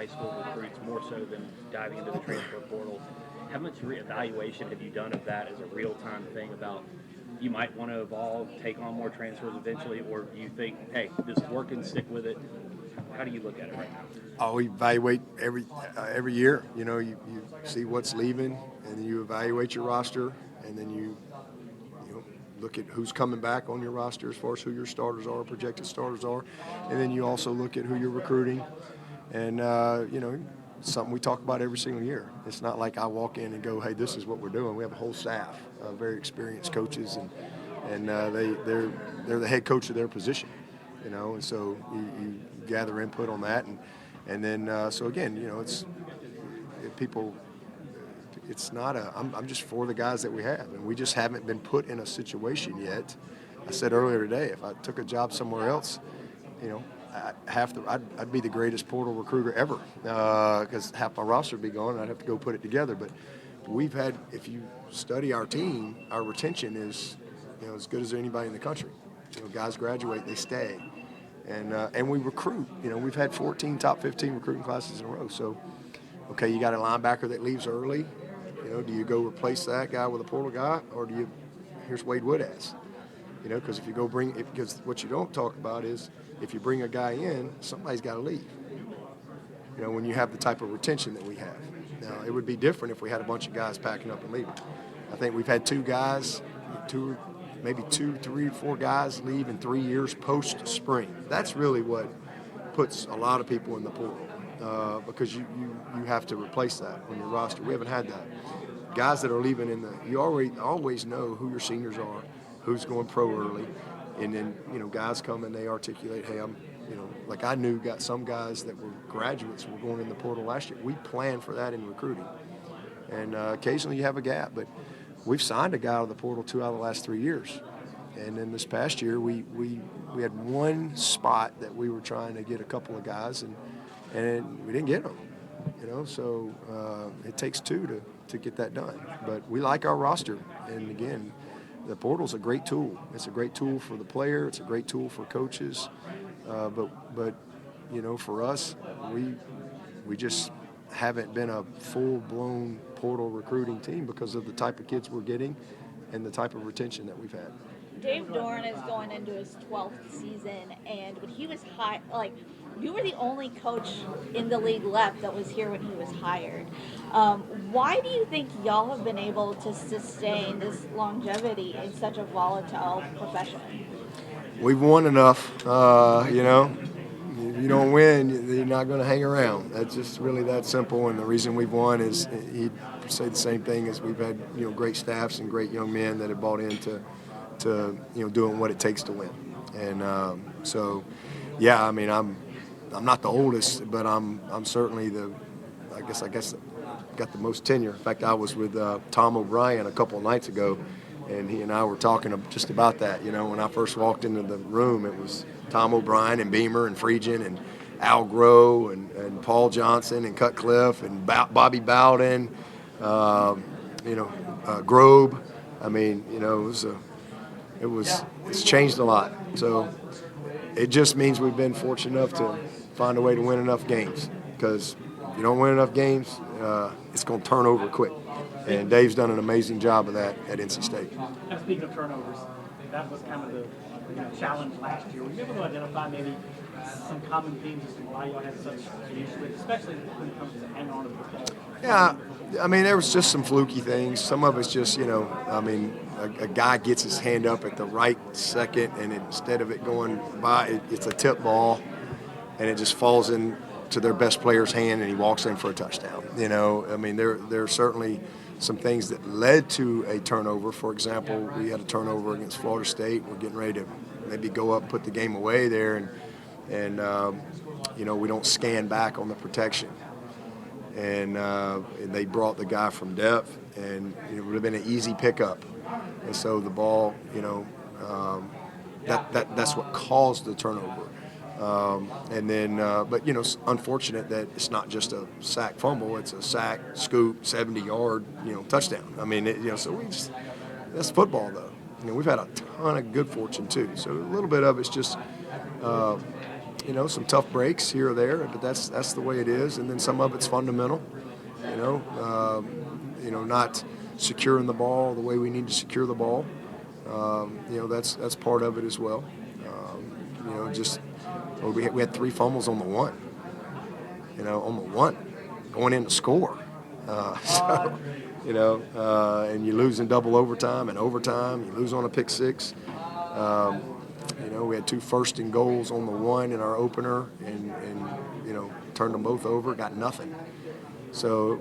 school recruits more so than diving into the transfer portal. How much reevaluation have you done of that as a real-time thing about you might want to evolve, take on more transfers eventually, or do you think, hey, this is working, stick with it? How do you look at it right now? We evaluate every year. You see what's leaving, and then you evaluate your roster, and then you look at who's coming back on your roster as far as who your starters are, projected starters are, and then you also look at who you're recruiting, and something we talk about every single year. It's not like I walk in and go, hey, this is what we're doing. We have a whole staff of very experienced coaches, and they're the head coach of their position, and so you gather input on that, and then so again, it's people. It's not I'm just for the guys that we have, and we just haven't been put in a situation yet. I said earlier today, if I took a job somewhere else, I'd be the greatest portal recruiter ever, because half my roster would be gone, and I'd have to go put it together. But if you study our team, our retention is, as good as anybody in the country. Guys graduate, they stay, and we recruit. We've had 14 top 15 recruiting classes in a row. So, okay, you got a linebacker that leaves early. Do you go replace that guy with a portal guy, or here's Wade Woodaz? Because if you go because what you don't talk about is if you bring a guy in, somebody's got to leave. When you have the type of retention that we have. Now, it would be different if we had a bunch of guys packing up and leaving. I think we've had maybe two, 3, 4 guys leave in 3 years post-spring. That's really what puts a lot of people in the portal, because you have to replace that on your roster. We haven't had that. Guys that are leaving you always know who your seniors are, who's going pro early, and then guys come and they articulate, hey, like I got some guys that were graduates were going in the portal last year. We planned for that in recruiting, and occasionally you have a gap, but we've signed a guy out of the portal 2 out of the last 3 years, and then this past year we had one spot that we were trying to get a couple of guys, and we didn't get them. So it takes 2 to get that done. But we like our roster, and again, the portal's a great tool. It's a great tool for the player. It's a great tool for coaches. But for us, we just haven't been a full-blown portal recruiting team because of the type of kids we're getting and the type of retention that we've had. Dave Doran is going into his 12th season, and when he was you were the only coach in the league left that was here when he was hired. Why do you think y'all have been able to sustain this longevity in such a volatile profession? We've won enough, If you don't win, you're not going to hang around. That's just really that simple, and the reason we've won is he'd say the same thing, as we've had great staffs and great young men that have bought into doing what it takes to win. And so, yeah, I'm not the oldest, but I'm certainly I guess got the most tenure. In fact, I was with Tom O'Brien a couple of nights ago, and he and I were talking just about that. When I first walked into the room, it was Tom O'Brien and Beamer and Friedgen and Al Groh and Paul Johnson and Cutcliffe and Bobby Bowden, Grobe. It's changed a lot. So it just means we've been fortunate enough to find a way to win enough games, because if you don't win enough games, it's going to turn over quick. And Dave's done an amazing job of that at NC State. Now, speaking of turnovers, that was kind of the challenge last year. Were you able to identify maybe some common themes as to why y'all had such issues, especially when it comes to hanging on to the football? Yeah, there was just some fluky things. Some of it's just, a guy gets his hand up at the right second, and instead of it going by, it's a tip ball, and it just falls into their best player's hand, and he walks in for a touchdown. There are certainly some things that led to a turnover. For example, we had a turnover against Florida State. We're getting ready to maybe go up and put the game away there, and we don't scan back on the protection. And they brought the guy from depth, and it would have been an easy pickup. And so the ball, that's what caused the turnover. But unfortunate that it's not just a sack fumble; it's a sack, scoop, 70-yard, touchdown. So that's football, though. We've had a ton of good fortune too. So a little bit of it's just, some tough breaks here or there, but that's the way it is. And then some of it's fundamental, not securing the ball the way we need to secure the ball. That's part of it as well. We had 3 fumbles on the one. Going in to score. And you lose in double overtime and overtime. You lose on a pick 6. We had 2 first and goals on the one in our opener, and turned them both over. Got nothing. So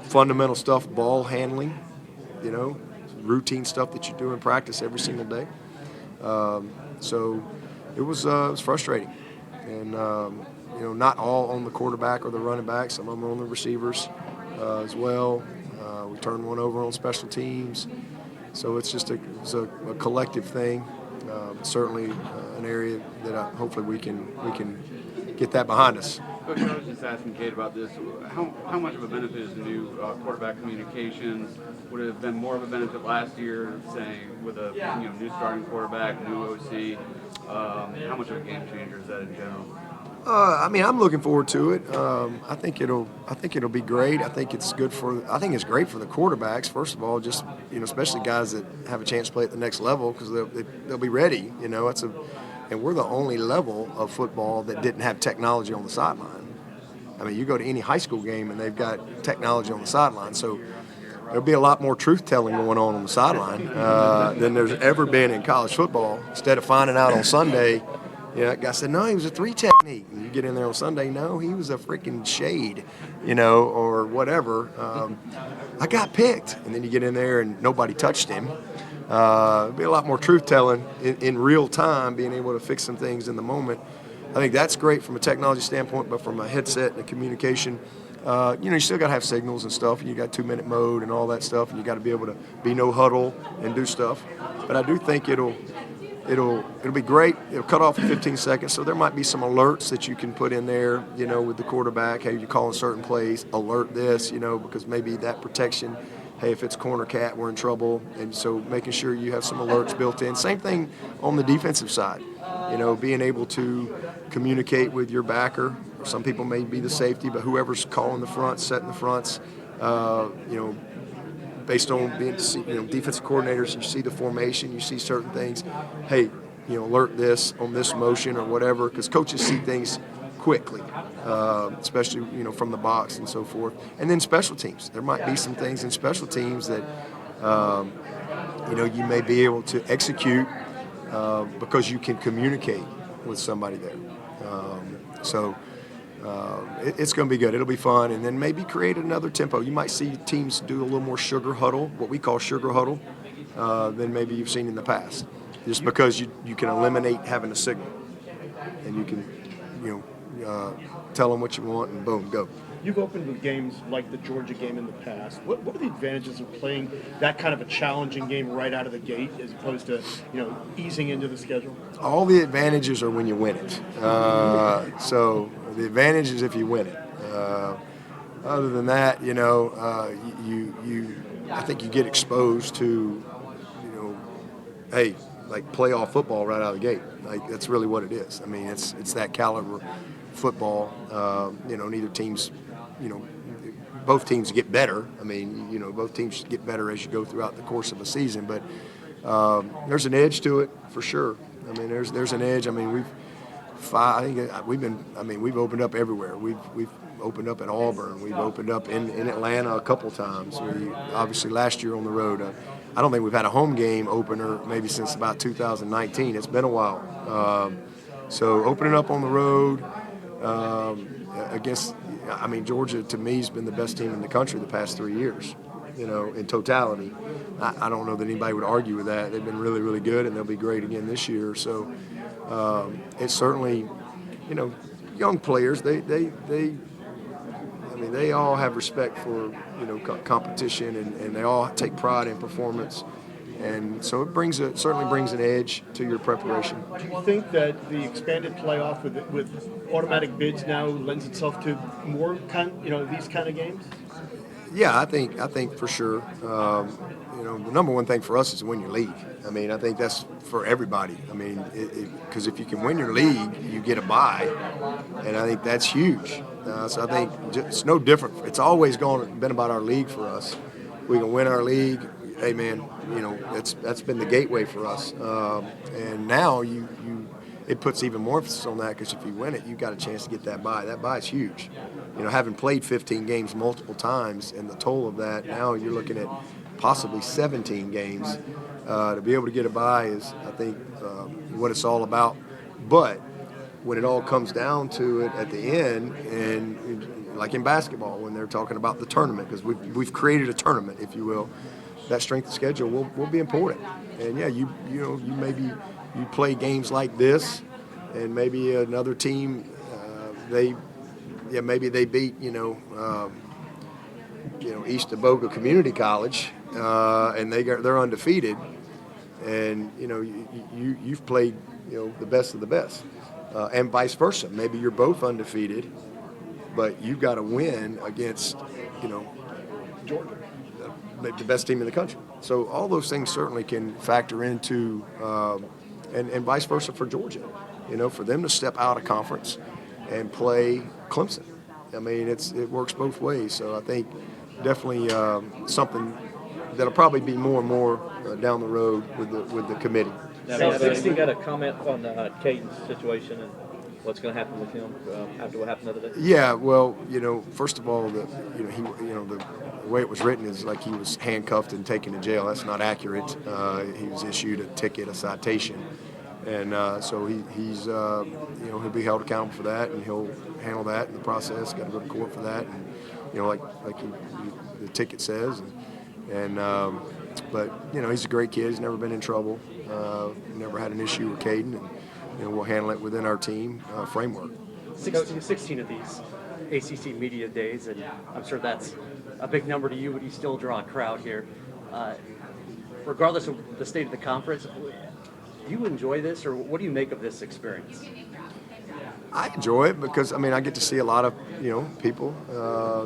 fundamental stuff, ball handling. Routine stuff that you do in practice every single day. So it was frustrating, and not all on the quarterback or the running back. Some of them are on the receivers as well. We turned one over on special teams, so it's just a collective thing. Certainly an area that hopefully we can get that behind us. Coach, I was just asking Kate about this. How much of a benefit is the new quarterback communications? Would it have been more of a benefit last year, saying with a new starting quarterback, new OC? How much of a game changer is that in general? I'm looking forward to it. I think it'll be great. I think it's great for the quarterbacks. First of all, just especially guys that have a chance to play at the next level, because they'll be ready. And we're the only level of football that didn't have technology on the sideline. You go to any high school game and they've got technology on the sideline. So there'll be a lot more truth-telling going on the sideline than there's ever been in college football. Instead of finding out on Sunday, that guy said, no, he was a 3 technique. And you get in there on Sunday, no, he was a freaking shade, or whatever. I got picked. And then you get in there and nobody touched him. There'll be a lot more truth-telling in real time, being able to fix some things in the moment. I think that's great from a technology standpoint, but from a headset and a communication, you still got to have signals and stuff. You got 2-minute mode and all that stuff, and you got to be able to be no huddle and do stuff. But I do think it'll be great. It'll cut off in 15 seconds, so there might be some alerts that you can put in there, with the quarterback. Hey, you're calling certain plays, alert this, because maybe that protection. Hey, if it's corner cat, we're in trouble. And so making sure you have some alerts built in. Same thing on the defensive side, being able to communicate with your backer. Some people may be the safety, but whoever's calling the front, setting the fronts, based on being, defensive coordinators, you see the formation, you see certain things. Hey, alert this on this motion or whatever, because coaches see things quickly, especially from the box and so forth. And then special teams. There might be some things in special teams that you may be able to execute because you can communicate with somebody there. It's going to be good. It'll be fun, and then maybe create another tempo. You might see teams do a little more sugar huddle, what we call sugar huddle, than maybe you've seen in the past, just because you can eliminate having a signal, and you can tell them what you want, and boom, go. You've opened with games like the Georgia game in the past. What are the advantages of playing that kind of a challenging game right out of the gate, as opposed to easing into the schedule? All the advantages are when you win it. So the advantage is if you win it. Other than that, I think you get exposed to, hey, like playoff football right out of the gate. Like that's really what it is. It's that caliber football. Neither teams, both teams get better. Both teams get better as you go throughout the course of a season. But there's an edge to it for sure. There's an edge. We've opened up everywhere. We've opened up at Auburn. We've opened up in Atlanta a couple times. Obviously last year on the road. I don't think we've had a home game opener maybe since about 2019. It's been a while. So opening up on the road against, Georgia to me has been the best team in the country the past 3 years, in totality. I don't know that anybody would argue with that. They've been really, really good, and they'll be great again this year. So it's certainly, young players, they all have respect for, competition, and they all take pride in performance. And so it certainly brings an edge to your preparation. Do you think that the expanded playoff with automatic bids now lends itself to more these kind of games? Yeah, I think for sure. The number one thing for us is to win your league. I mean, I think that's for everybody. I mean, because if you can win your league, you get a bye, and I think that's huge. So I think it's no different. It's always been about our league for us. We can win our league. Hey, man, that's been the gateway for us. And now it puts even more emphasis on that because if you win it, you've got a chance to get that bye. That bye is huge. Having played 15 games multiple times and the toll of that, now you're looking at possibly 17 games. To be able to get a bye is, I think, what it's all about. But when it all comes down to it at the end, and like in basketball, when they're talking about the tournament, because we've created a tournament, if you will, that strength of schedule will be important. And yeah, you maybe you play games like this, and maybe another team maybe they beat East Boga Community College, and they're undefeated, and you've played the best of the best, and vice versa. Maybe you're both undefeated, but you've got to win against Georgia, the best team in the country. So all those things certainly can factor into, and vice versa for Georgia. For them to step out of conference and play Clemson. I mean, it works both ways. So I think definitely something that'll probably be more and more down the road with the committee. Now, 16 got a comment on Caden's situation and what's going to happen with him after what happened the other day. Yeah, well, first of all, the way it was written is like he was handcuffed and taken to jail. That's not accurate. He was issued a ticket, a citation. And so he'll be held accountable for that, and he'll handle that in the process. Got to go to court for that, and like the ticket says. But he's a great kid. He's never been in trouble. Never had an issue with Caden, and we'll handle it within our team framework. 16 of these ACC media days, and I'm sure that's a big number to you, but you still draw a crowd here. Regardless of the state of the conference, do you enjoy this, or what do you make of this experience? I enjoy it because, I get to see a lot of, people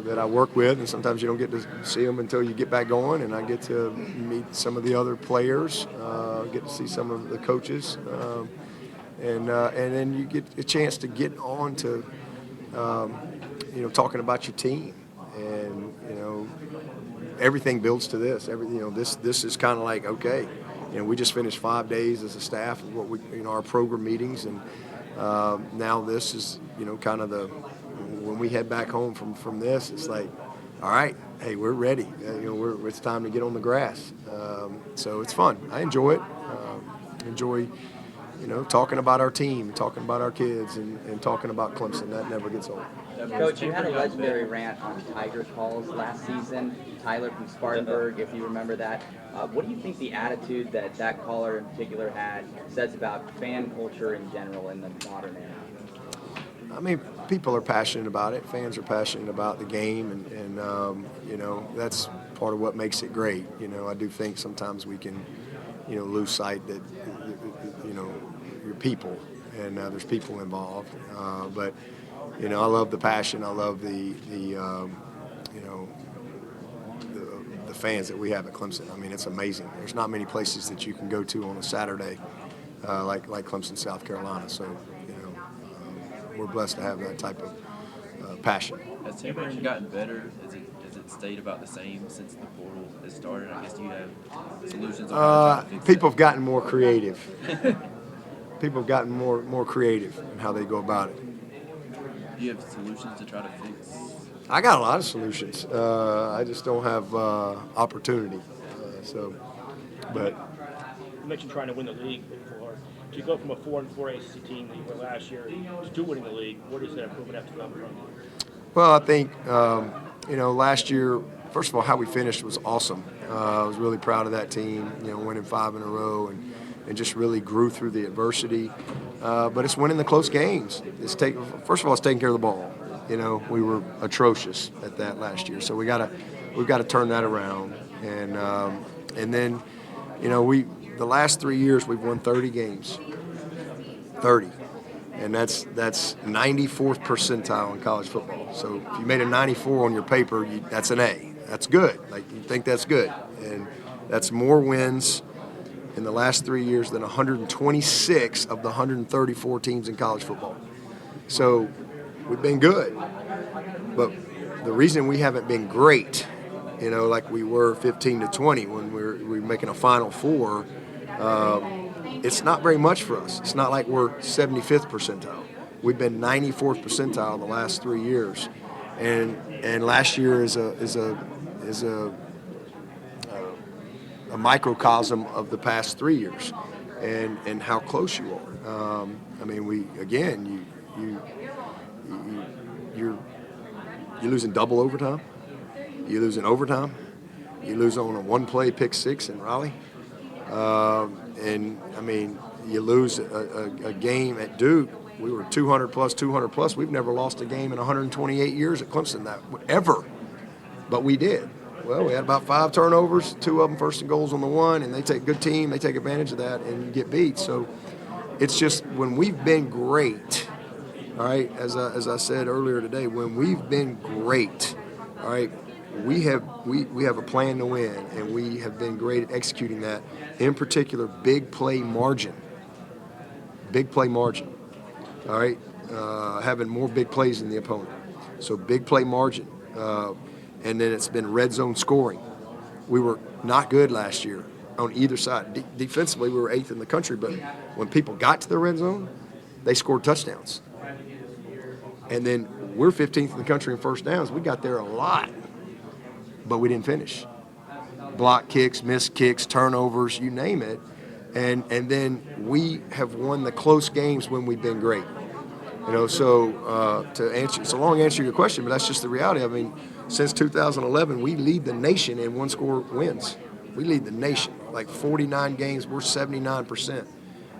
that I work with, and sometimes you don't get to see them until you get back going, and I get to meet some of the other players, get to see some of the coaches, and then you get a chance to get on to, talking about your team, and, everything builds to this. This is kind of like, okay, we just finished 5 days as a staff of what our program meetings, and now this is, kind of when we head back home from this, it's like, all right, hey, we're ready. It's time to get on the grass. So it's fun. I enjoy it. Enjoy, talking about our team, talking about our kids, and talking about Clemson. That never gets old. Coach, you had a legendary rant on Tiger calls last season. Tyler from Spartanburg, if you remember that. What do you think the attitude that caller in particular had says about fan culture in general in the modern era? People are passionate about it. Fans are passionate about the game, and that's part of what makes it great. I do think sometimes we can, lose sight that, you're people, and there's people involved. But I love the passion. I love the fans that we have at Clemson. It's amazing. There's not many places that you can go to on a Saturday like Clemson, South Carolina. So, we're blessed to have that type of passion. Has Cameron gotten better? Has it stayed about the same since the portal has started? I guess, do you have solutions on how to fix people it? have gotten more creative. People have gotten more creative in how they go about it. Do you have solutions to try to fix? I got a lot of solutions. I just don't have opportunity. But You mentioned trying to win the league before. To go from a 4-4 ACC team that you were last year to winning the league, where does that improvement have to come from? Well, I think last year, first of all, how we finished was awesome. I was really proud of that team. Winning 5 in a row and just really grew through the adversity. But it's winning the close games. First of all, it's taking care of the ball. We were atrocious at that last year, so we've got to turn that around. And then, the last 3 years we've won 30 games, 30, and that's 94th percentile in college football. So if you made a 94 on your paper, that's an A. That's good. Like, you think that's good. And that's more wins in the last 3 years than 126 of the 134 teams in college football. So we've been good. But the reason we haven't been great, like we were 15 to 20 when we were making a Final Four, it's not very much for us. It's not like we're 75th percentile. We've been 94th percentile the last 3 years, and last year is a microcosm of the past 3 years, and how close you are. You're losing double overtime. You lose in overtime. You lose on a one-play pick six in Raleigh. You lose a game at Duke. We were 200 plus. We've never lost a game in 128 years at Clemson, ever. But we did. Well, we had about 5 turnovers, 2 of them first and goals on the one, and they take a good team. They take advantage of that and you get beat. So it's just when we've been great, all right, as I said earlier today, when we've been great, all right, we have a plan to win, and we have been great at executing that. In particular, big play margin. All right, having more big plays than the opponent. So big play margin, and then it's been red zone scoring. We were not good last year on either side. Defensively, we were 8th in the country, but when people got to the red zone, they scored touchdowns. And then we're 15th in the country in first downs. We got there a lot, but we didn't finish. Block kicks, missed kicks, turnovers, you name it. And then we have won the close games when we've been great. To answer, it's a long answer to your question, but that's just the reality. I mean, since 2011, we lead the nation in one-score wins. We lead the nation. Like 49 games, we're 79%.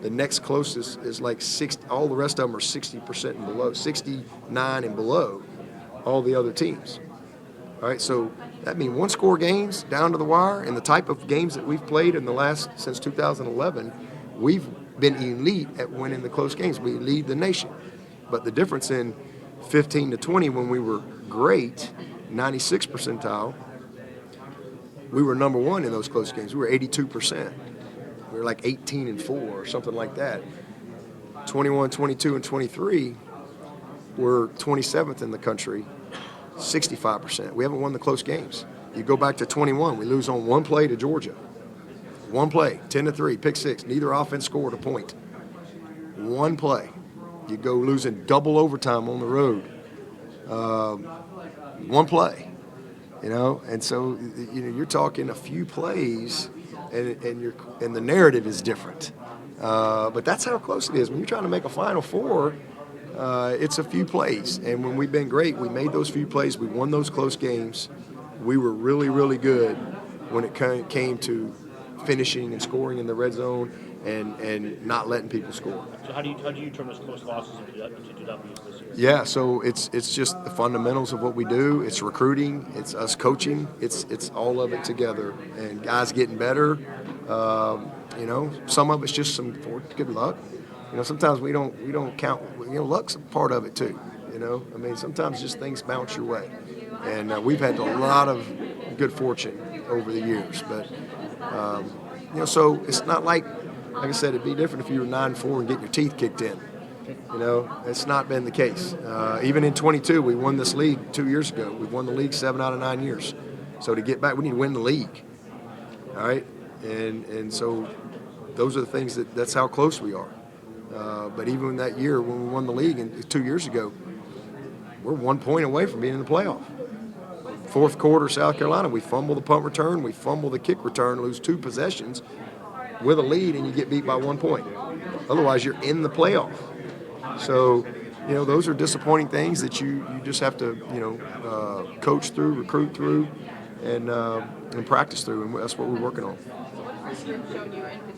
The next closest is like 60. All the rest of them are 60% and below, 69 and below all the other teams. All right, so that means one-score games down to the wire, and the type of games that we've played since 2011, we've been elite at winning the close games. We lead the nation. But the difference in 15 to 20, when we were great, 96 percentile, we were number one in those close games. We were 82%. We were like 18 and 4 or something like that. 21, 22, and 23 were 27th in the country, 65%. We haven't won the close games. You go back to 21, we lose on one play to Georgia. One play, 10 to 3, pick six. Neither offense scored a point. One play. You go losing double overtime on the road. One play. And so you're talking a few plays, and the narrative is different. But that's how close it is. When you're trying to make a Final Four, it's a few plays. And when we've been great, we made those few plays. We won those close games. We were really, really good when it came to finishing and scoring in the red zone and not letting people score. So how do you turn those close losses into W's this year? Yeah, so it's just the fundamentals of what we do. It's recruiting. It's us coaching. It's all of it together. And guys getting better. Some of it's just some good luck. Sometimes we don't count. Luck's a part of it too. Sometimes just things bounce your way. And we've had a lot of good fortune over the years. But so it's not like I said, it'd be different if you were 9-4 and getting your teeth kicked in. It's not been the case. Even in 22, we won this league 2 years ago. We've won the league 7 out of 9 years. So to get back, we need to win the league. All right? And so those are the things that's how close we are. But even in that year when we won the league 2 years ago, we're 1 point away from being in the playoff. Fourth quarter, South Carolina, we fumble the punt return, we fumble the kick return, lose 2 possessions with a lead, and you get beat by 1 point. Otherwise, you're in the playoff. So, those are disappointing things that you just have to, coach through, recruit through, and practice through, and that's what we're working on.